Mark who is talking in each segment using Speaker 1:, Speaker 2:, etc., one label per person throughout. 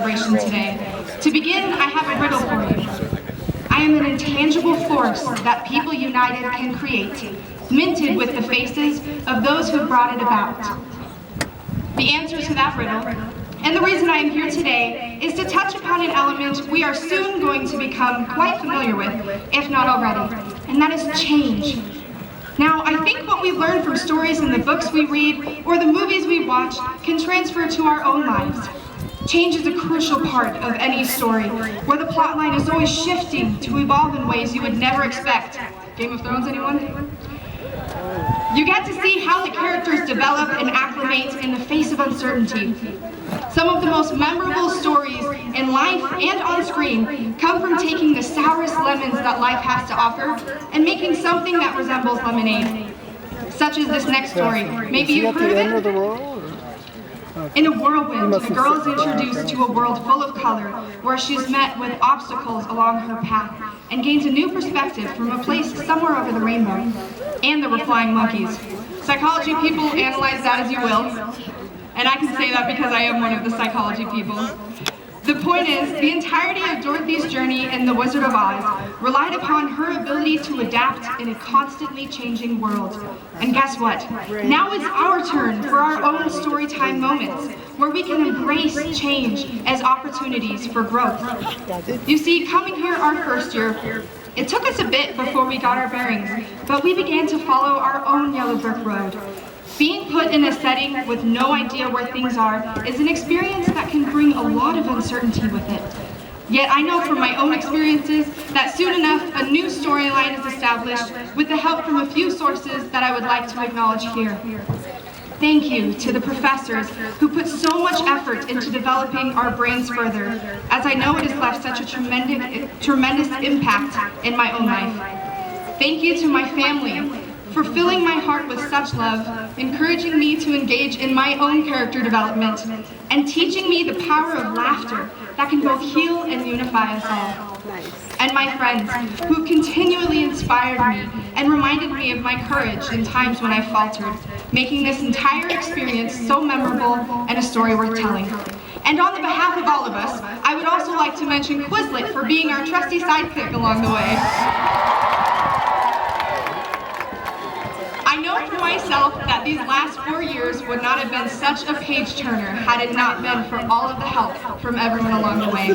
Speaker 1: celebration today. To begin, I have a riddle for you. I am an intangible force that people united can create, minted with the faces of those who brought it about. The answer to that riddle, and the reason I am here today, is to touch upon an element we are soon going to become quite familiar with, if not already, and that is change. Now, I think what we learn from stories in the books we read or the movies we watch can transfer to our own lives. Change is a crucial part of any story, where the plot line is always shifting to evolve in ways you would never expect. Game of Thrones, anyone? You get to see how the characters develop and acclimate in the face of uncertainty. Some of the most memorable stories in life and on screen come from taking the sourest lemons that life has to offer and making something that resembles lemonade. Such as this next story. Maybe you've heard of it? In a whirlwind, the girl is introduced to a world full of color, where she's met with obstacles along her path and gains a new perspective from a place somewhere over the rainbow. And there were flying monkeys. Psychology people, analyze that as you will. And I can say that because I am one of the psychology people. The point is, the entirety of Dorothy's journey in The Wizard of Oz relied upon her ability to adapt in a constantly changing world. And guess what? Now it's our turn for our own storytime moments, where we can embrace change as opportunities for growth. You see, coming here our first year, it took us a bit before we got our bearings, but we began to follow our own yellow brick road. Being put in a setting with no idea where things are is an experience that can bring a lot of uncertainty with it. Yet I know from my own experiences that soon enough a new storyline is established with the help from a few sources that I would like to acknowledge here. Thank you to the professors who put so much effort into developing our brains further, as I know it has left such a tremendous impact in my own life. Thank you to my family for filling my heart with such love, encouraging me to engage in my own character development, and teaching me the power of laughter that can both heal and unify us all. And my friends, who continually inspired me and reminded me of my courage in times when I faltered, making this entire experience so memorable and a story worth telling. And on the behalf of all of us, I would also like to mention Quizlet for being our trusty sidekick along the way. I know for myself that these last 4 years would not have been such a page-turner had it not been for all of the help from everyone along the way.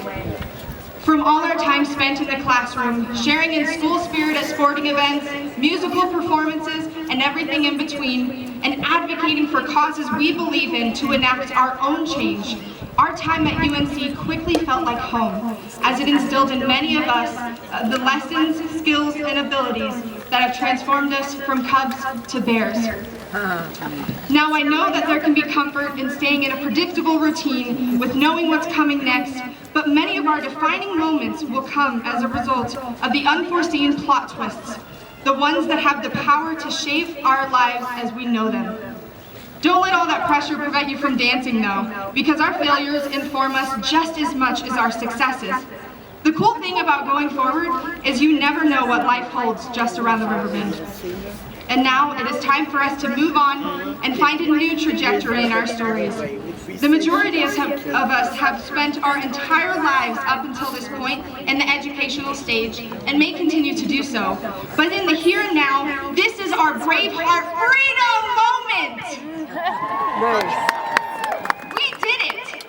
Speaker 1: From all our time spent in the classroom, sharing in school spirit at sporting events, musical performances, and everything in between, and advocating for causes we believe in to enact our own change, our time at UNC quickly felt like home, as it instilled in many of us the lessons, skills, and abilities that have transformed us from cubs to bears. Now I know that there can be comfort in staying in a predictable routine with knowing what's coming next, but many of our defining moments will come as a result of the unforeseen plot twists, the ones that have the power to shape our lives as we know them. Don't let all that pressure prevent you from dancing though, because our failures inform us just as much as our successes. The cool thing about going forward is you never know what life holds just around the river bend. And now it is time for us to move on and find a new trajectory in our stories. The majority of us have spent our entire lives up until this point in the educational stage and may continue to do so. But in the here and now, this is our Braveheart freedom moment! We did it!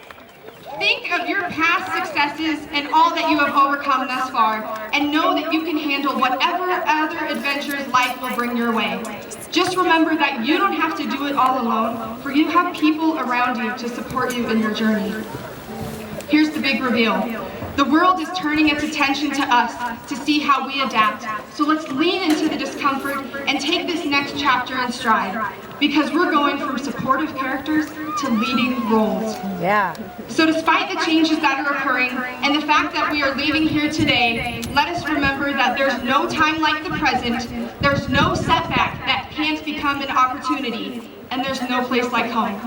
Speaker 1: Think of your past successes and all that you have overcome thus far, and know that you can handle whatever other adventures life will bring your way. Just remember that you don't have to do it all alone, for you have people around you to support you in your journey. Here's the big reveal. The world is turning its attention to us to see how we adapt. So let's lean into the discomfort and take this next chapter in stride, because we're going from supportive characters to leading roles.
Speaker 2: Yeah.
Speaker 1: So despite the changes that are occurring and the fact that we are leaving here today, let us remember that there's no time like the present, there's no setback that can't become an opportunity, and there's no place like home.